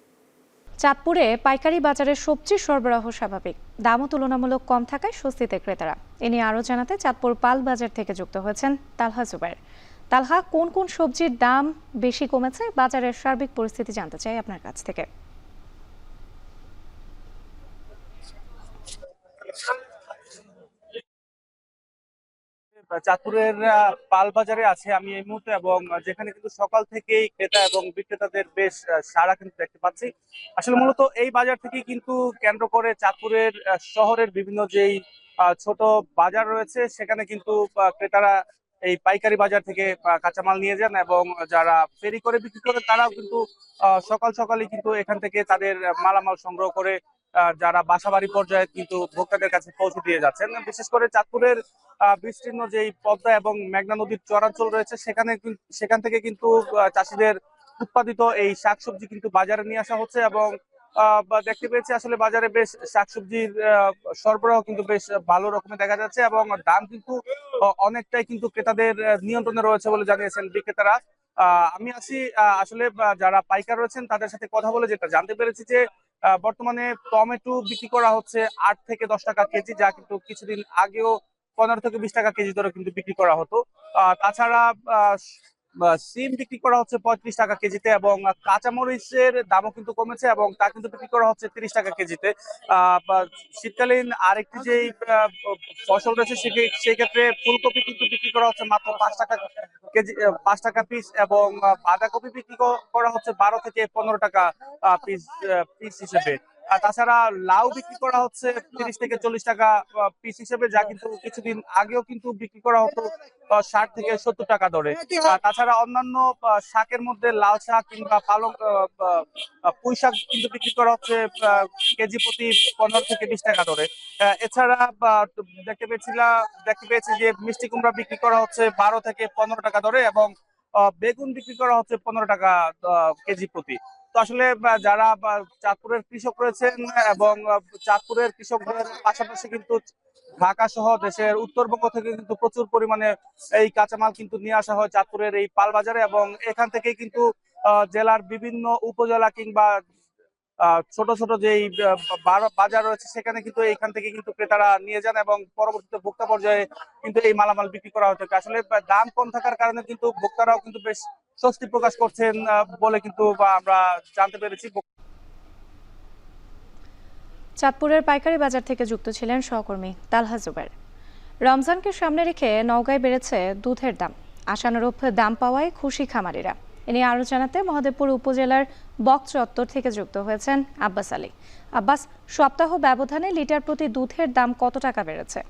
চাঁদপুরে পাইকারি বাজারে সবজি সরবরাহ স্বাভাবিক, দামও তুলনামূলক কম থাকায় স্বস্তিতে ক্রেতারা। এ নিয়ে আরও জানাতে চাঁদপুর পাল বাজার থেকে যুক্ত হয়েছেন তালহা জুবাইর। তালহা, কোন কোন সবজির দাম বেশি কমেছে, বাজারের সার্বিক পরিস্থিতি জানতে চাই আপনার কাছ থেকে। চাঁদপুরের পাল বাজারে আছে আমি এই মুহূর্তে, এবং যেখানে কিন্তু সকাল থেকেই ক্রেতা এবং বিক্রেতাদের বেশ সাড়া কিন্তু দেখতে পাচ্ছি। আসলে মূলত এই বাজার থেকে কিন্তু কেন্দ্র করে চাঁদপুরের শহরের বিভিন্ন যেই ছোট বাজার রয়েছে সেখানে কিন্তু ক্রেতারা এই পাইকারি বাজার থেকে কাঁচামাল নিয়ে যান, এবং যারা ফেরি করে বিক্রি করে তারাও কিন্তু সকাল সকালে কিন্তু এখান থেকে তাদের মালামাল সংগ্রহ করে যারা বাসাবাড়ি পর্যায়ে কিন্তু ভোক্তাদের কাছে পৌঁছে দিয়ে যাচ্ছেন। বিশেষ করে চাঁদপুরের বিস্তীর্ণ যেই পদ্মা এবং মেঘনা নদীর চরাঞ্চল রয়েছে সেখান থেকে কিন্তু চাষিদের উৎপাদিত এই শাকসবজি কিন্তু বাজারে নিয়ে আসা হচ্ছে, এবং দেখতে পেয়েছি আসলে বাজারে বেশ শাকসবজির সরবরাহ কিন্তু বেশ ভালো রকমের দেখা যাচ্ছে, এবং দাম কিন্তু অনেকটাই কিন্তু ক্রেতাদের নিয়ন্ত্রণে রয়েছে বলে জানিয়েছেন বিক্রেতারা। আমি আছি আসলে যারা পাইকার রয়েছেন তাদের সাথে কথা বলে যেটা জানতে পেরেছি যে বর্তমানে টমেটো বিক্রি করা হচ্ছে 8 থেকে 10 টাকা কেজি, যা কিন্তু কিছুদিন আগেও 15 থেকে 20 টাকা কেজি দরে কিন্তু বিক্রি করা হতো। তাছাড়া সিম বিক্রি করা হচ্ছে 35 টাকা কেজিতে, এবং কাঁচামরিচের দামও কিন্তু কমেছে এবং তা কিন্তু বিক্রি করা হচ্ছে 30 টাকা কেজিতে। শীতকালীন আরেকটি যে ফসল রয়েছে সেক্ষেত্রে ফুলকপি কিন্তু বিক্রি করা হচ্ছে মাত্র 5 টাকা কেজি, 5 টাকা পিস, এবং বাঁধাকপি বিক্রি করা হচ্ছে 12 থেকে 15 টাকা পিস হিসেবে। তাছাড়া লাউ বিক্রি করা হচ্ছে 30 থেকে 40 টাকা পিস হিসেবে, যা কিন্তু কিছুদিন আগেও কিন্তু বিক্রি করা হতো 60 থেকে 70 টাকা দরে। তাছাড়া অন্যান্য শাকের মধ্যে লাল শাক কিংবা পালং পুঁই শাক কিন্তু বিক্রি করা হচ্ছে কেজি প্রতি 15 থেকে 20 টাকা দরে। এছাড়া দেখতে পেয়েছি যে মিষ্টি কুমড়া বিক্রি করা হচ্ছে 12 থেকে 15 টাকা দরে, এবং বেগুন বিক্রি করা হচ্ছে 15 টাকা কেজি প্রতি। তো আসলে যারা চাঁদপুরের কৃষক রয়েছেন এবং চাঁদপুরের কৃষকদের পাশাপাশি কিন্তু ঢাকা সহ দেশের উত্তরবঙ্গ থেকে কিন্তু প্রচুর পরিমাণে এই কাঁচামাল কিন্তু নিয়ে আসা হয় চাঁদপুরের এই পাল বাজারে, এবং এখান থেকেই কিন্তু জেলার বিভিন্ন উপজেলা কিংবা ছোট ছোট যেই বাজার রয়েছে সেখানে কিন্তু এইখান থেকে কিন্তু ক্রেতারা নিয়ে যান, এবং পরবর্তীতে ভোক্তা পর্যায়ে কিন্তু এই মালামাল বিক্রি করা হয়ে থাকে। আসলে দাম কম থাকার কারণে কিন্তু ভোক্তারাও কিন্তু বেশ স্বস্তি প্রকাশ করছেন বলে কিন্তু আমরা জানতে পেরেছি। চাঁদপুরের পাইকারি বাজার থেকে যুক্ত ছিলেন সহকর্মী তালহা জুবের। রমজানকে সামনে রেখে নওগাঁয় বেড়েছে দুধের দাম। আশানুরূপ দাম পাওয়ায় খুশি খামারিরা। এ নিয়ে আরো জানাতে মহাদেবপুর উপজেলার বক চত্বর থেকে যুক্ত হয়েছেন আব্বাস আলী। আব্বাস, সপ্তাহ ব্যবধানে লিটার প্রতি দুধের দাম কত টাকা বেড়েছে?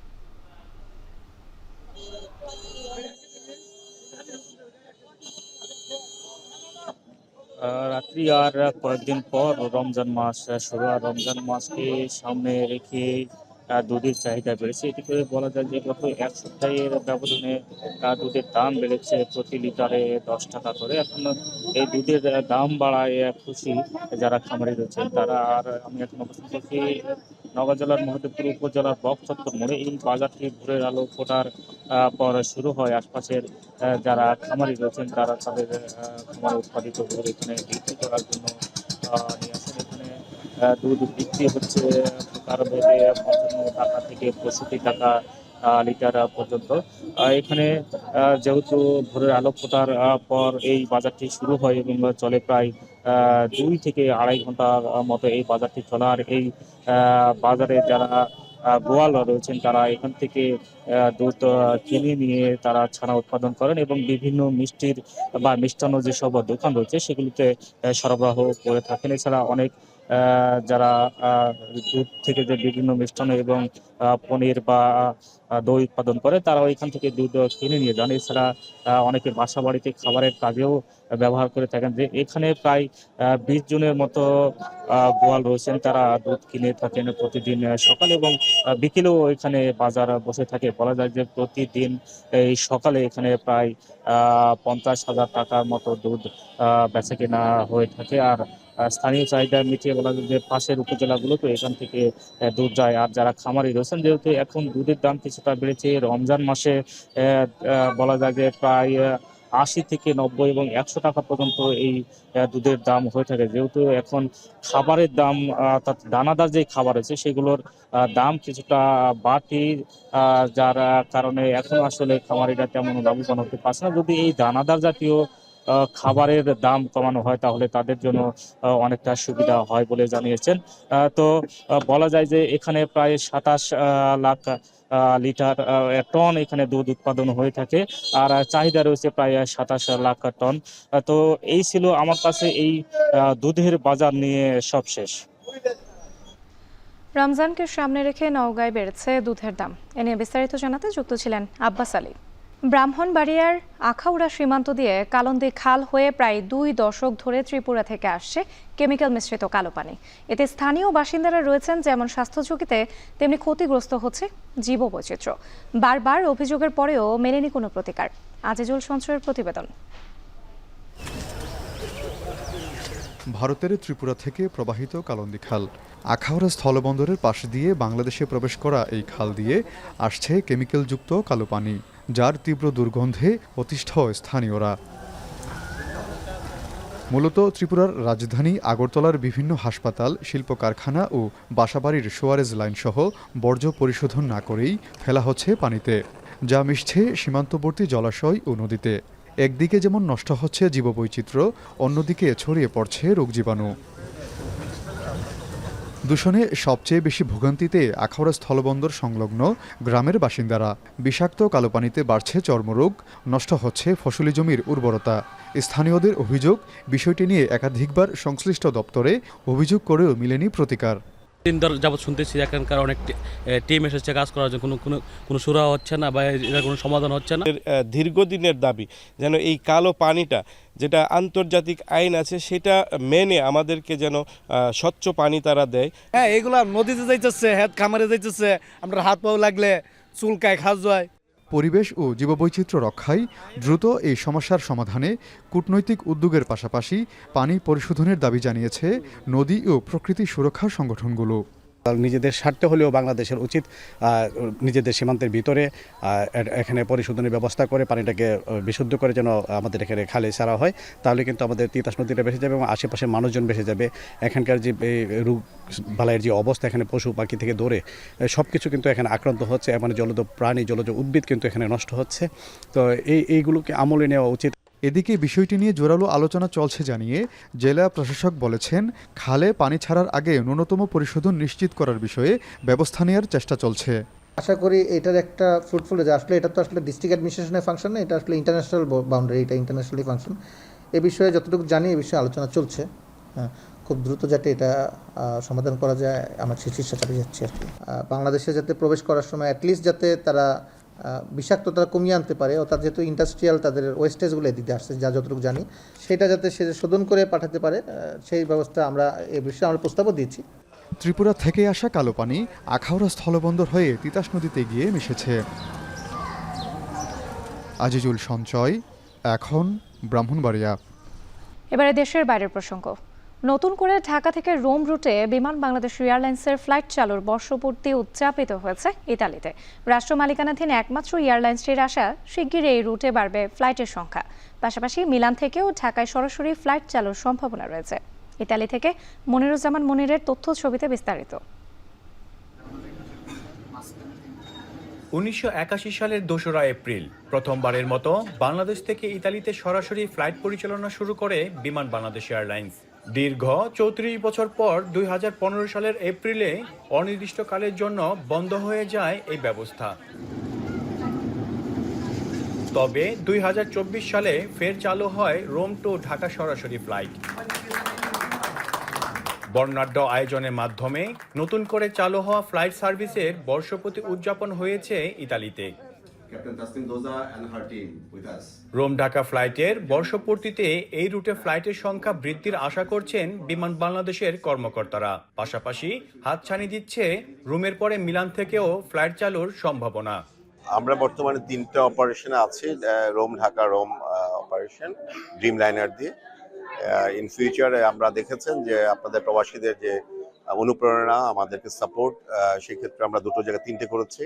রাত্রি আর কয়েকদিন পর রমজান মাস শুরু, আর রমজান মাসকে সামনে রেখে দুধের চাহিদা বেড়েছে। এটি করে বলা যায় যে গত এক সপ্তাহের ব্যবধানে দুধের দাম বেড়েছে প্রতি লিটারে 10 টাকা করে। এখন এই দুধের দাম বাড়ায় খুশি যারা খামারি রয়েছে তারা। আর আমি এখন অবস্থান করছি নওগাঁ জেলার মহাদেবপুর উপজেলার বক চত্বর মোড়ে। এই বাজারটি ভোরের আলো ফোটার পর শুরু হয়। আশপাশের যারা খামারি রয়েছেন তারা তাদের খামারে উৎপাদিত দুধ এখানে বিক্রি করার জন্য নিয়ে আসেন। এখানে দুধ বিক্রি হচ্ছে কারো ভেদে 55 টাকা থেকে 65 টাকা লিটার পর্যন্ত। এখানে যেহেতু ভোরের আলো ফোটার পর এই বাজারটি শুরু হয় এবং চলে প্রায় 2 থেকে 2.5 ঘন্টার মতো এই বাজারটি চলে। আর এই বাজারে যারা গোয়াল রয়েছেন তারা এখান থেকে দুধ কিনে নিয়ে তারা ছানা উৎপাদন করেন এবং বিভিন্ন মিষ্টির বা মিষ্টান্ন যেসব দোকান রয়েছে সেগুলিতে সরবরাহ করে থাকেন। এছাড়া অনেক যারা দুধ থেকে যে বিভিন্ন মিষ্টান্ন এবং পনির বা দই উৎপাদন করে তারাও এখান থেকে দুধ কিনে নিয়ে যান। এছাড়া অনেকে বাসা বাড়িতে খাবারের কাজেও ব্যবহার করে থাকেন। যে এখানে প্রায় 20 জনের মতো গোয়াল রয়েছেন, তারা দুধ কিনে থাকেন প্রতিদিন সকালে এবং বিকেলেও এখানে বাজার বসে থাকে। বলা যায় যে প্রতিদিন এই সকালে এখানে প্রায় 50,000 টাকার মতো দুধ বেচা কেনা হয়ে থাকে। আর স্থানীয় চাহিদা মিটিয়ে বলা যায় যে পাশের উপজেলাগুলোতে এখান থেকে দুধ যায়। আর যারা খামারি রয়েছেন যেহেতু এখন দুধের দাম কিছুটা বেড়েছে, রমজান মাসে বলা যায় যে প্রায় 80 থেকে 90 এবং 100 টাকা পর্যন্ত এই দুধের দাম হয়ে থাকে। যেহেতু এখন খাবারের দাম অর্থাৎ দানাদার যে খাবার আছে সেগুলোর দাম কিছুটা বাড়তি, যার কারণে এখন আসলে খামারিরা তেমন লাভবান হতে পারছে না। যদি এই দানাদার জাতীয় খাবারের দাম কমানো হয় তাহলে তাদের জন্য অনেকটা সুবিধা হয় বলে জানিয়েছেন। তো বলা যায় যে এখানে প্রায় 27 লাখ লিটার টন এখানে দুধ উৎপাদন হয়ে থাকে, আর চাহিদা রয়েছে প্রায় 27 লাখ টন। তো এই ছিল আমার কাছে এই দুধের বাজার নিয়ে সব শেষ। রমজানকে সামনে রেখে নওগাঁয় বেড়েছে দুধের দাম। এ নিয়ে বিস্তারিত জানাতে যুক্ত ছিলেন আব্বাস আলী। ব্রাহ্মণবাড়িয়ার আখাউড়া সীমান্ত দিয়ে কালন্দী খাল হয়ে প্রায় 2 দশক ধরে ত্রিপুরা থেকে আসছে কেমিক্যাল মিশ্রিত কালো পানি। এতে স্থানীয় বাসিন্দারা রয়েছেন যেমন স্বাস্থ্য ঝুঁকিতে, তেমনি ক্ষতিগ্রস্ত হচ্ছে জীববৈচিত্র্য। বারবার অভিযোগের পরেও মেলেনি কোনো প্রতিকার। আজিজুল সঞ্চয়ের প্রতিবেদন। ভারতের ত্রিপুরা থেকে প্রবাহিত কালন্দী খাল, আখাউড়া স্থলবন্দরের পাশ দিয়ে বাংলাদেশে প্রবেশ করা এই খাল দিয়ে আসছে কেমিক্যালযুক্ত কালো পানি, যার তীব্র দুর্গন্ধে অতিষ্ঠ স্থানীয়রা। মূলত ত্রিপুরার রাজধানী আগরতলার বিভিন্ন হাসপাতাল, শিল্প কারখানা ও বাসাবাড়ির সোয়ারেজ লাইন সহ বর্জ্য পরিশোধন না করেই ফেলা হচ্ছে পানিতে, যা মিশছে সীমান্তবর্তী জলাশয় ও নদীতে। একদিকে যেমন নষ্ট হচ্ছে জীববৈচিত্র্য, অন্যদিকে ছড়িয়ে পড়ছে রোগজীবাণু। দূষণে সবচেয়ে বেশি ভোগান্তিতে আখাউড়া স্থলবন্দর সংলগ্ন গ্রামের বাসিন্দারা। বিষাক্ত কালো পানিতে বাড়ছে চর্মরোগ, নষ্ট হচ্ছে ফসলি জমির উর্বরতা। স্থানীয়দের অভিযোগ, বিষয়টি নিয়ে একাধিকবার সংশ্লিষ্ট দপ্তরে অভিযোগ করেও মিলেনি প্রতিকার। দিন ধরে যাবৎ শুনতেছি এখানকার অনেক টিম এসেছে কাজ করার জন্য, কোনো সুরা হচ্ছে না বা এর কোনো সমাধান হচ্ছে না। দীর্ঘদিনের দাবি যেন এই কালো পানিটা, যেটা আন্তর্জাতিক আইন আছে সেটা মেনে আমাদেরকে যেন স্বচ্ছ পানি তারা দেয়। হ্যাঁ, এগুলা নদীতে যাইতেছে, হাত খামারে যাইতেছে, আমরা হাত পাও লাগলে চুলকায়, খাস যায়। পরিবেশ ও জীববৈচিত্র্য রক্ষায় দ্রুত এই সমস্যার সমাধানে কূটনৈতিক উদ্যোগের পাশাপাশি পানি পরিশোধনের দাবি জানিয়েছে নদী ও প্রকৃতি সুরক্ষা সংগঠনগুলো। নিজেদের স্বার্থে হলেও বাংলাদেশের উচিত নিজেদের সীমান্তের ভিতরে এখানে পরিশোধনের ব্যবস্থা করে পানিটাকে বিশুদ্ধ করে যেন আমাদের এখানে খালে ছাড়া হয়, তাহলে কিন্তু আমাদের তিতাস নদীটা বেঁচে যাবে এবং আশেপাশের মানুষজন বেঁচে যাবে। এখানকার যে রোগ বালাইয়ের যে অবস্থা, এখানে পশু পাখি থেকে ধরে সব কিছু কিন্তু এখানে আক্রান্ত হচ্ছে, মানে জলজ প্রাণী, জলজ উদ্ভিদ কিন্তু এখানে নষ্ট হচ্ছে। তো এইগুলোকে আমলে নেওয়া উচিত। এদিকে বিষয়টি নিয়ে জোরালো আলোচনা চলছে জানিয়ে জেলা প্রশাসক বলেছেন, খালে পানি ছাড়ার আগে ন্যূনতম পরিশোধন নিশ্চিত করার বিষয়ে ব্যবস্থা নেওয়ার চেষ্টা চলছে। আশা করি এটার একটা ফ্রুটফুল যে আসলে এটা তো আসলে ডিস্ট্রিক্ট অ্যাডমিনিস্ট্রেশনের ফাংশন না, এটা আসলে ইন্টারন্যাশনাল বাউন্ডারি, এটা ইন্টারন্যাশনালি ফাংশন। এ বিষয়ে যতটুকু জানি এ বিষয়ে আলোচনা চলছে। হ্যাঁ, খুব দ্রুত যাতে এটা সমাধান করা যায় আমরা চেষ্টা চালিয়ে যাচ্ছি আর কি। বাংলাদেশে যাতে প্রবেশ করার সময় অ্যাটলিস্ট যাতে তারা বিষাক্ততা কমিয়ে আনতে পারে, অর্থাৎ যেহেতু ইন্ডাস্ট্রিয়াল তাদের ওয়েস্টেজগুলো এদিকে আসছে, যা যতটুকু জানি সেটা যাতে সে শোধন করে পাঠাতে পারে, সেই ব্যবস্থা আমরা এ বিষয়ে আমরা প্রস্তাবও দিয়েছি। ত্রিপুরা থেকে আসা কালো পানি আখাউড়া স্থলবন্দর হয়ে তিতাস নদীতে গিয়ে মিশেছে। আজিজুল সঞ্চয়, এখন ব্রাহ্মণবাড়িয়া। এবারে দেশের বাইরের প্রসঙ্গ। নতুন করে ঢাকা থেকে রোম রুটে বিমান বাংলাদেশ এয়ারলাইন্সের ফ্লাইট চালুর বর্ষপূর্তি উদযাপিত হয়েছে ইতালিতে। রাষ্ট্র মালিকানাধীন একমাত্র এয়ারলাইন্সটির আশা, শিগগিরই এই রুটে বাড়বে ফ্লাইটের সংখ্যা। পাশাপাশি মিলান থেকেও ঢাকায় সরাসরি ফ্লাইট চালুর সম্ভাবনা রয়েছে। ইতালি থেকে মনিরুজ্জামান মনিরের তথ্য ছবিতে বিস্তারিত। 1981 সালের 2রা এপ্রিল প্রথমবারের মতো বাংলাদেশ থেকে ইতালিতে সরাসরি ফ্লাইট পরিচালনা শুরু করে বিমান বাংলাদেশ এয়ারলাইন্স। দীর্ঘ 34 বছর পর 2015 সালের এপ্রিলে অনির্দিষ্টকালের জন্য বন্ধ হয়ে যায় এই ব্যবস্থা। তবে 2024 সালে ফের চালু হয় রোম টু ঢাকা সরাসরি ফ্লাইট। বর্ণাঢ্য আয়োজনের মাধ্যমে নতুন করে চালু হওয়া ফ্লাইট সার্ভিসের বর্ষপূর্তি উদযাপন হয়েছে ইতালিতে। রোম ঢাকা ফ্লাইটের বর্ষপূর্তিতে এই রুটে ফ্লাইটের সংখ্যা বৃদ্ধির আশা করছেন বিমান বাংলাদেশের কর্মকর্তারা। পাশাপাশি হাতছানি দিচ্ছে রোমের পরে মিলান থেকেও ফ্লাইট চালুর সম্ভাবনা। আমরা বর্তমানে 3টা অপারেশনে আছি, Rome Dhaka Rome operation Dreamliner দিয়ে। ইন ফিউচারে আমরা দেখেছেন যে আপনাদের প্রবাসীদের যে অনুপ্রেরণা, আমাদেরকে সাপোর্ট, সেক্ষেত্রে আমরা 2টো জায়গায় 3টে করেছি।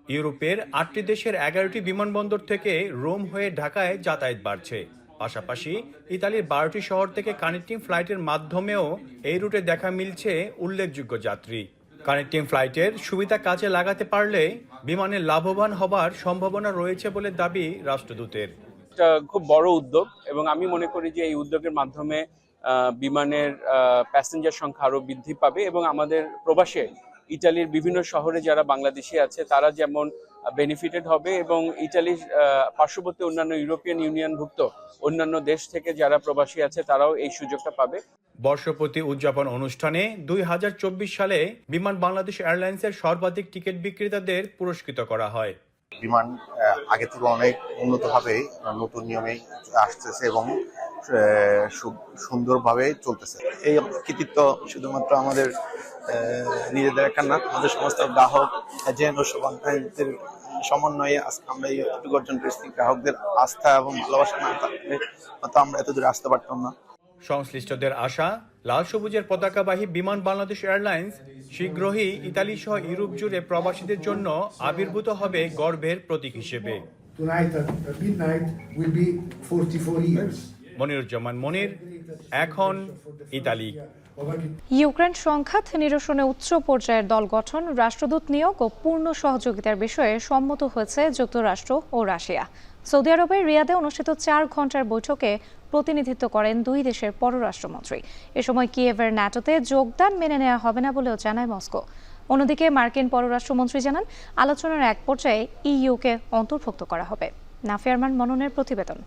ইউরোপের 8টি দেশের 11টি বিমানবন্দর থেকে রোম হয়ে ঢাকায় যাতায়াত বাড়ছে। পাশাপাশি ইতালির 12টি শহর থেকে কানেক্টিং ফ্লাইটের মাধ্যমেও এই রুটে দেখা মিলছে উল্লেখযোগ্য যাত্রী। কানেক্টিং ফ্লাইটের সুবিধা কাজে লাগাতে পারলে বিমানে লাভবান হবার সম্ভাবনা রয়েছে বলে দাবি রাষ্ট্রদূতের। একটা খুব বড় উদ্যোগ এবং আমি মনে করি যে এই উদ্যোগের মাধ্যমে বিমানের প্যাসেঞ্জার সংখ্যা আরো বৃদ্ধি পাবে এবং আমাদের প্রবাসে ইতালির বিভিন্ন শহরে যারা বাংলাদেশি আছে তারা যেমন বেনিফিটেড হবে এবং ইতালির পার্শ্ববর্তী অন্যান্য ইউরোপিয়ান ইউনিয়নভুক্ত অন্যান্য দেশ থেকে যারা প্রবাসী আছে তারাও এই সুযোগটা পাবে। বর্ষপূর্তি উদযাপন অনুষ্ঠানে 2024 সালে বিমান বাংলাদেশ এয়ারলাইন্সের সর্বাধিক টিকিট বিক্রেতাদের পুরস্কৃত করা হয়। বিমান আগে থেকে অনেক উন্নতভাবে নতুন নিয়মে আসতেছে এবং সুন্দরভাবে চলতেছে। এই কৃতিত্ব শুধুমাত্র আমাদের নিজেদের একা না, আমাদের সমস্ত গ্রাহক এজেন্ট ও শুভাকাঙ্ক্ষীদের সমন্বয়ে আজকে আমরা এই এতটুকু অর্জন করেছি। গ্রাহকদের আস্থা এবং ভালোবাসা না থাকলে হয়তো আমরা এত দূরে আসতে পারতাম না। সংশ্লিষ্টদের আশা, লাল সবুজের পতাকাবাহী বিমান বাংলাদেশ এয়ারলাইন্স শীঘ্রই ইতালি সহ ইউরোপ জুড়ে প্রবাসীদের জন্য আবির্ভূত হবে গর্বের প্রতীক হিসেবে। মনিরুজ্জামান মনির, এখন ইতালি। ইউক্রেন সংঘাত নিরসনে উচ্চ পর্যায়ের দল গঠন, রাষ্ট্রদূত নিয়োগ ও পূর্ণ সহযোগিতার বিষয়ে সম্মত হয়েছে যুক্তরাষ্ট্র ও রাশিয়া। সৌদি আরবের রিয়াদে অনুষ্ঠিত 4 ঘণ্টার বৈঠকে প্রতিনিধিত্ব করেন দুই দেশের পররাষ্ট্রমন্ত্রী। এ সময় কিয়েভের ন্যাটোতে যোগদান মেনে নেওয়া হবে না বলেও জানায় মস্কো। অন্যদিকে মার্কিন পররাষ্ট্রমন্ত্রী জানান, আলোচনার এক পর্যায়ে ইইউকে অন্তর্ভুক্ত করা হবে। নাফিয়া আরমান মননের প্রতিবেদন।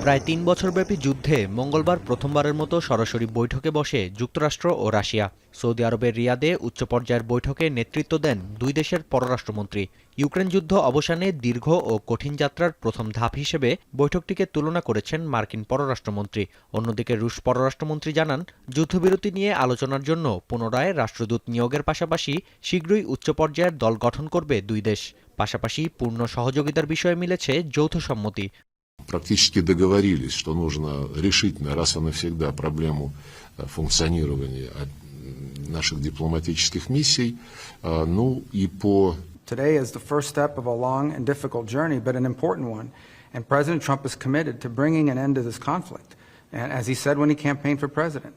প্রায় 3 বছরব্যাপী যুদ্ধে মঙ্গলবার প্রথমবারের মতো সরাসরি বৈঠকে বসে যুক্তরাষ্ট্র ও রাশিয়া। সৌদি আরবের রিয়াদে উচ্চ পর্যায়ের বৈঠকে নেতৃত্ব দেন দুই দেশের পররাষ্ট্রমন্ত্রী। ইউক্রেন যুদ্ধ অবসানে দীর্ঘ ও কঠিন যাত্রার প্রথম ধাপ হিসেবে বৈঠকটিকে তুলনা করেছেন মার্কিন পররাষ্ট্রমন্ত্রী। অন্যদিকে রুশ পররাষ্ট্রমন্ত্রী জানান, যুদ্ধবিরতি নিয়ে আলোচনার জন্য পুনরায় রাষ্ট্রদূত নিয়োগের পাশাপাশি শীঘ্রই উচ্চ পর্যায়ের দল গঠন করবে দুই দেশ। পাশাপাশি পূর্ণ সহযোগিতার বিষয়ে মিলেছে যৌথ সম্মতি। Практически договорились, что нужно решительно раз и навсегда проблему функционирования наших дипломатических миссий. Ну и по... Today is the first step of a long and difficult journey, but an important one. And President Trump is committed to bringing an end to this conflict. And as he said when he campaigned for president.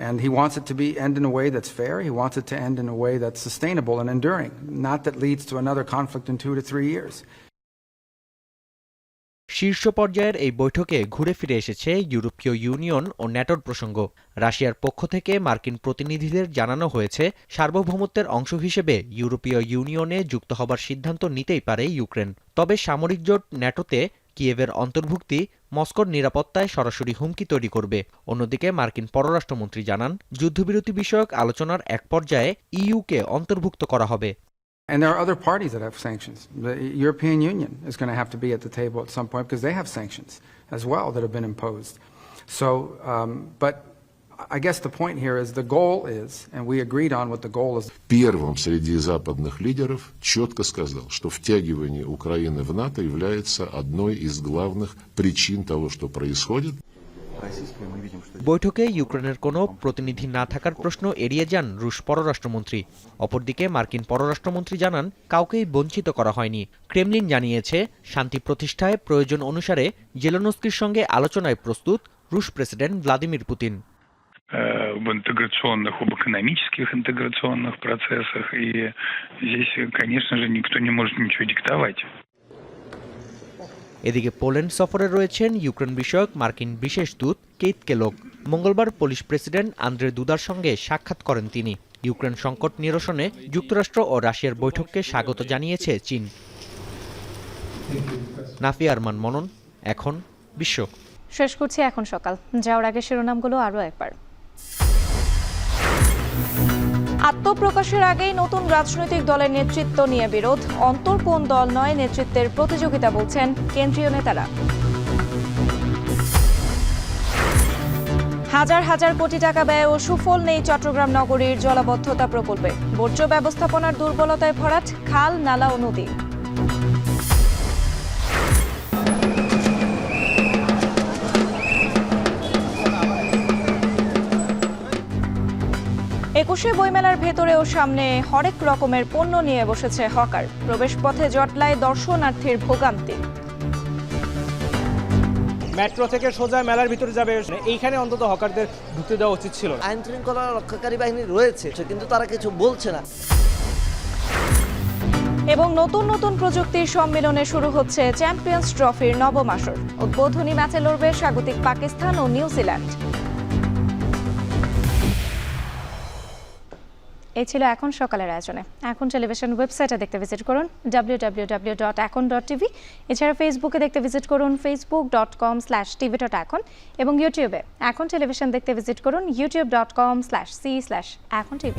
And he wants it to end in a way that's fair. He wants it to end in a way that's sustainable and enduring, not that leads to another conflict in 2 to 3 years. শীর্ষ পর্যায়ের এই বৈঠকে ঘুরে ফিরে এসেছে ইউরোপীয় ইউনিয়ন ও ন্যাটোর প্রসঙ্গ। রাশিয়ার পক্ষ থেকে মার্কিন প্রতিনিধিদের জানানো হয়েছে, সার্বভৌমত্বের অংশ হিসেবে ইউরোপীয় ইউনিয়নে যুক্ত হবার সিদ্ধান্ত নিতেই পারে ইউক্রেন। তবে সামরিক জোট ন্যাটোতে কিয়েভের অন্তর্ভুক্তি মস্কোর নিরাপত্তায় সরাসরি হুমকি তৈরি করবে। অন্যদিকে মার্কিন পররাষ্ট্রমন্ত্রী জানান, যুদ্ধবিরতি বিষয়ক আলোচনার এক পর্যায়ে ইইউকে অন্তর্ভুক্ত করা হবে। And there are other parties that have sanctions. The European Union is going to have to be at the table at some point because they have sanctions as well that have been imposed. So, but I guess the point here is the goal is, and we agreed on what the goal is. Первым среди западных лидеров четко сказал, что втягивание Украины в НАТО является одной из главных причин того, что происходит. বৈঠকে ইউক্রেনের কোনো প্রতিনিধি না থাকার প্রশ্ন এড়িয়ে যান রুশ পররাষ্ট্রমন্ত্রী। অপরদিকে মার্কিন পররাষ্ট্রমন্ত্রী জানান, কাউকেই বঞ্চিত করা হয়নি। ক্রেমলিন জানিয়েছে, শান্তি প্রতিষ্ঠায় প্রয়োজন অনুসারে জেলেনস্কির সঙ্গে আলোচনায় প্রস্তুত রুশ প্রেসিডেন্ট ভ্লাদিমির পুতিন। В интеграционных, об экономических интеграционных процессах, и здесь, конечно же, никто не может ничего диктовать. এদিকে পোল্যান্ড সফরে রয়েছেন ইউক্রেন বিষয়ক মার্কিন বিশেষ দূত কেইথ কেলগ। মঙ্গলবার পোলিশ প্রেসিডেন্ট আন্দ্রে দুদার সঙ্গে সাক্ষাৎ করেন তিনি। ইউক্রেন সংকট নিরসনে যুক্তরাষ্ট্র ও রাশিয়ার বৈঠককে স্বাগত জানিয়েছে চীন। নাফিয়া আরমান মনন, এখন বিশ্ব। শেষ করছি এখন সকাল। যাওয়ার আগে শিরোনামগুলো আরও একবার। আত্মপ্রকাশের আগেই নতুন রাজনৈতিক দলের নেতৃত্ব নিয়ে বিরোধ, অন্তর কোন দল নয়, নেতৃত্বের প্রতিযোগিতা বলছেন কেন্দ্রীয় নেতারা। হাজার হাজার কোটি টাকা ব্যয় ও সুফল নেই চট্টগ্রাম নগরীর জলাবদ্ধতা প্রকল্পে, বর্জ্য ব্যবস্থাপনার দুর্বলতায় ভরাট খাল, নালা ও নদী। একুশে বইমেলার ভেতরে ও সামনে হরেক রকমের পণ্য নিয়ে বসেছে হকার, প্রবেশ পথে জটলায় দর্শনার্থীর ভোগান্তি। মেট্রো থেকে সোজা মেলার ভিতরে যাবে, এইখানে অন্তত হকারদের ঢুকতে দেওয়া উচিত ছিল। আইন শৃঙ্খলা রক্ষাকারী বাহিনী রয়েছে কিন্তু তারা কিছু বলছে না। এবং নতুন নতুন প্রযুক্তির সম্মেলনে শুরু হচ্ছে চ্যাম্পিয়ন্স ট্রফির নবম আসর। উদ্বোধনী ম্যাচে লড়বে স্বাগতিক পাকিস্তান ও নিউজিল্যান্ড। এই ছিল এখন সকালের আয়োজনে। এখন টেলিভিশন ওয়েবসাইটে দেখতে ভিজিট করুন www.ekon.tv। এছাড়া ফেসবুকে দেখতে ভিজিট করুন facebook.com/tv.ekon এবং ইউটিউবে এখন টেলিভিশন দেখতে ভিজিট করুন youtube.com/c/ekontv।